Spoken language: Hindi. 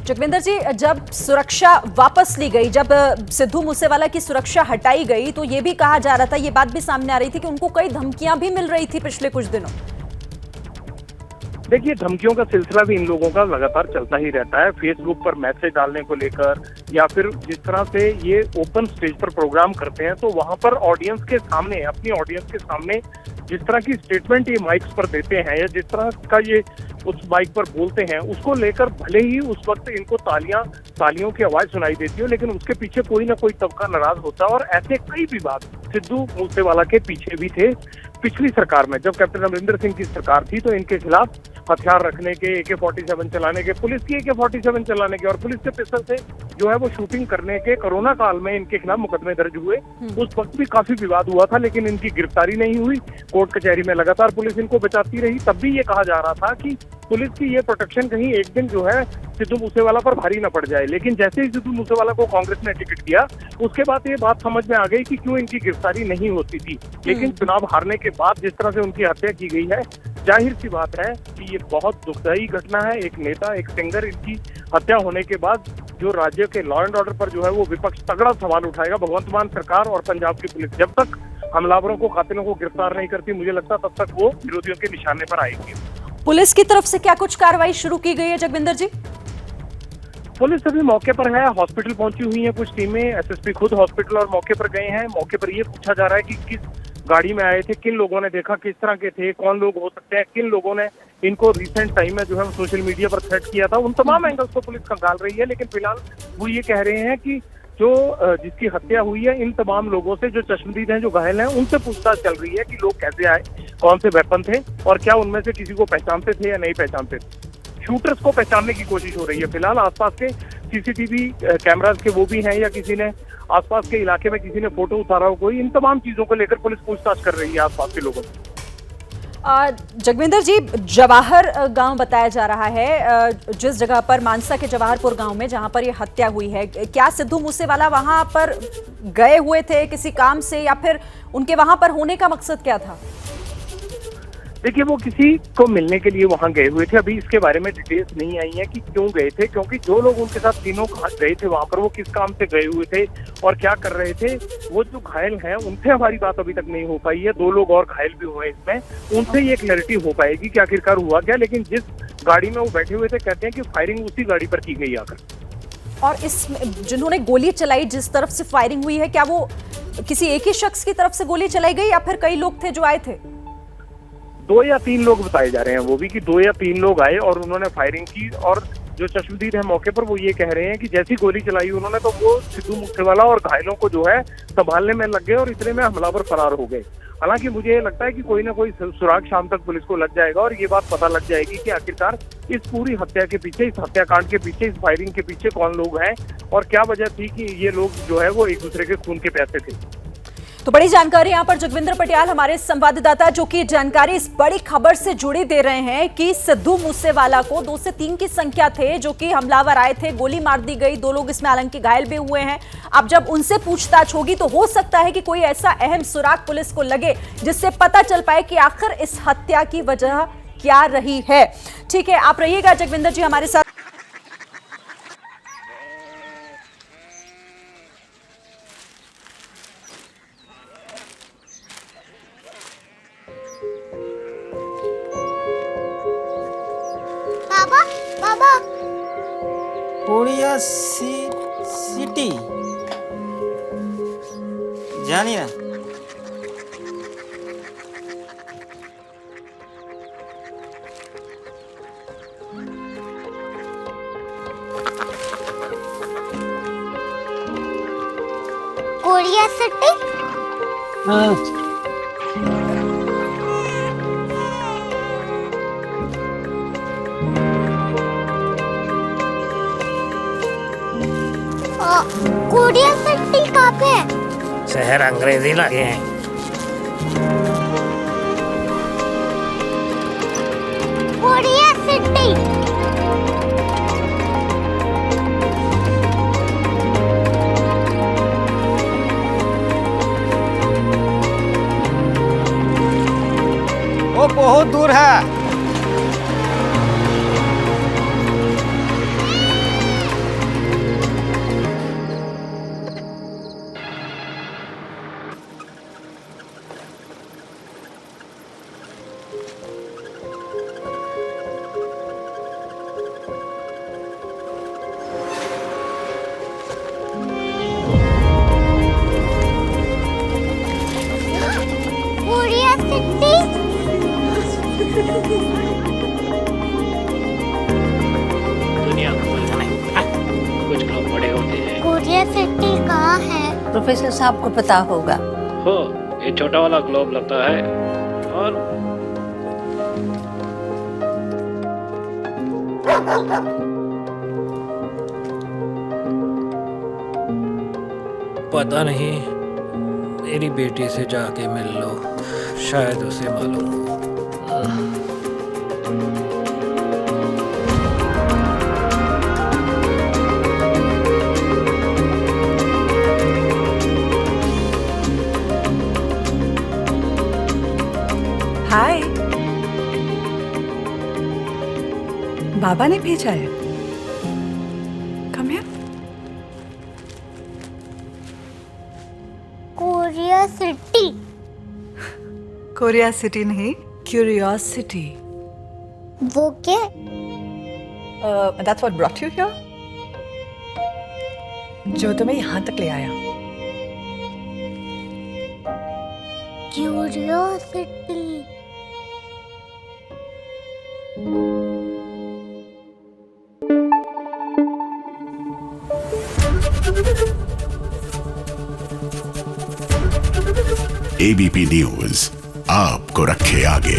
जगविंदर जी, जब सुरक्षा वापस ली गई, जब सिद्धू मूसेवाला की सुरक्षा हटाई गई, तो ये भी कहा जा रहा था, ये बात भी सामने आ रही थी कि उनको कई धमकियां भी मिल रही थी पिछले कुछ दिनों। देखिए, धमकियों का सिलसिला भी इन लोगों का लगातार चलता ही रहता है। फेसबुक पर मैसेज डालने को लेकर या फिर जिस तरह से ये ओपन स्टेज पर प्रोग्राम करते हैं तो वहां पर ऑडियंस के सामने, अपनी ऑडियंस के सामने जिस तरह की स्टेटमेंट ये माइक्स पर देते हैं या जिस तरह का ये उस माइक पर बोलते हैं, उसको लेकर भले ही उस वक्त इनको तालियों की आवाज सुनाई देती हो, लेकिन उसके पीछे कोई ना कोई तबका नाराज होता है। और ऐसे कई विवाद सिद्धू मूसेवाला के पीछे भी थे। पिछली सरकार में जब कैप्टन अमरिंदर सिंह की सरकार थी तो इनके खिलाफ हथियार रखने के, AK-47 चलाने के, पुलिस की AK-47 चलाने के और पुलिस के पिस्टल से जो है वो शूटिंग करने के कोरोना काल में इनके खिलाफ मुकदमे दर्ज हुए। उस वक्त भी काफी विवाद हुआ था, लेकिन इनकी गिरफ्तारी नहीं हुई। कोर्ट कचहरी में लगातार पुलिस इनको बचाती रही। तब भी ये कहा जा रहा था कि पुलिस की ये प्रोटेक्शन कहीं एक दिन जो है सिद्धू मूसेवाला पर भारी न पड़ जाए। लेकिन जैसे ही सिद्धू मूसेवाला को कांग्रेस ने टिकट दिया, उसके बाद ये बात समझ में आ गई कि क्यों इनकी गिरफ्तारी नहीं होती थी। लेकिन चुनाव हारने के बाद जिस तरह से उनकी हत्या की गई है, जाहिर सी बात है कि ये बहुत दुखदायी घटना है। एक नेता, एक सिंगर, इनकी हत्या होने के बाद जो राज्य के लॉ एंड ऑर्डर पर जो है वो विपक्ष तगड़ा सवाल उठाएगा। भगवंत मान सरकार और पंजाब की पुलिस जब तक हमलावरों को, कातिलों को गिरफ्तार नहीं करती, मुझे लगता तब तक वो विरोधियों के निशाने पर आएगी। पुलिस की तरफ से क्या कुछ कार्रवाई शुरू की गई है जगविंदर जी? पुलिस अभी मौके पर है, हॉस्पिटल पहुंची हुई है कुछ टीमें। SSP खुद हॉस्पिटल और मौके पर गए हैं। मौके पर ये पूछा जा रहा है कि किस गाड़ी में आए थे, किन लोगों ने देखा, किस तरह के थे, कौन लोग हो सकते हैं, किन लोगों ने इनको रिसेंट टाइम में जो है सोशल मीडिया पर थ्रेट किया था। उन तमाम एंगल्स को पुलिस खंगाल रही है। लेकिन फिलहाल वो ये कह रहे हैं कि जो जिसकी हत्या हुई है, इन तमाम लोगों से, जो चश्मदीद हैं, जो घायल हैं, उनसे पूछताछ चल रही है कि लोग कैसे आए, कौन से वेपन थे और क्या उनमें से किसी को पहचानते थे या नहीं पहचानते थे। शूटर्स को पहचानने की कोशिश हो रही है। फिलहाल आसपास के CCTV कैमरास के वो भी हैं या किसी ने आसपास के इलाके में किसी ने फोटो उतारा हो कोई, इन तमाम चीजों को लेकर पुलिस पूछताछ कर रही है आसपास के लोगों से। जगविंदर जी, जवाहर गांव बताया जा रहा है, जिस जगह पर, मानसा के जवाहरपुर गांव में जहां पर यह हत्या हुई है, क्या सिद्धू मूसेवाला वहां पर गए हुए थे किसी काम से या फिर उनके वहां पर होने का मकसद क्या था? देखिए, वो किसी को मिलने के लिए वहां गए हुए थे। अभी इसके बारे में डिटेल्स नहीं आई है कि क्यों गए थे, क्योंकि जो लोग उनके साथ तीनों गए थे वहां पर, वो किस काम से गए हुए थे और क्या कर रहे थे। वो जो घायल हैं उनसे हमारी बात अभी तक नहीं हो पाई है। 2 लोग और घायल भी हुए इसमें, उनसे ये क्लैरिटी हो पाएगी कि आखिरकार हुआ क्या। लेकिन जिस गाड़ी में वो बैठे हुए थे, कहते हैं कि फायरिंग उसी गाड़ी पर की गई आकर। और इस जिन्होंने गोली चलाई, जिस तरफ से फायरिंग हुई है, क्या वो किसी एक ही शख्स की तरफ से गोली चलाई गई या फिर कई लोग थे जो आए थे? 2 या 3 लोग बताए जा रहे हैं वो भी, कि 2 या 3 लोग आए और उन्होंने फायरिंग की। और जो चश्मदीद है मौके पर, वो ये कह रहे हैं कि जैसी गोली चलाई उन्होंने तो वो सिद्धू मूसेवाला और घायलों को जो है संभालने में लग गए और इतने में हमलावर फरार हो गए। हालांकि मुझे ये लगता है कि कोई ना कोई सुराग शाम तक पुलिस को लग जाएगा और ये बात पता लग जाएगी कि आखिरकार इस पूरी हत्या के पीछे, इस हत्याकांड के पीछे, इस फायरिंग के पीछे कौन लोग हैं और क्या वजह थी कि ये लोग जो है वो एक दूसरे के खून के प्यासे थे। तो बड़ी जानकारी यहाँ पर जगविंदर पटियाल, हमारे संवाददाता, जो कि जानकारी इस बड़ी खबर से जुड़ी दे रहे हैं कि सिद्धू मूसेवाला को 2 से 3 की संख्या थे जो कि हमलावर आए थे, गोली मार दी गई, 2 लोग इसमें हालांकि घायल भी हुए हैं। अब जब उनसे पूछताछ होगी तो हो सकता है कि कोई ऐसा अहम सुराग पुलिस को लगे जिससे पता चल पाए कि आखिर इस हत्या की वजह क्या रही है। ठीक है, आप रहिएगा जगविंदर जी हमारे साथ। बाबा कोरिया सिटी जानी ना? Korea city? हाँ। कोरिया सिटी कहाँ पे है? शहर अंग्रेजी लगे हैं। Korea city. वो बहुत दूर है। दुनिया को बोलना है, कुछ लोग बड़े होते हैं। कोरिया सिटी कहाँ है? प्रोफेसर साहब को पता होगा। हो, ये छोटा वाला ग्लोब लगता है और पता नहीं, मेरी बेटी से जाके मिल लो, शायद उसे मालूम हो। हाय, बाबा ने भेजा है। Come here. Korea city. Korea city नहीं, क्यूरियोसिटी। वो क्या? That's what brought you here. जो तुम्हें यहाँ तक ले आया। क्यूरियोसिटी। एबीपी न्यूज आपको रखे आगे।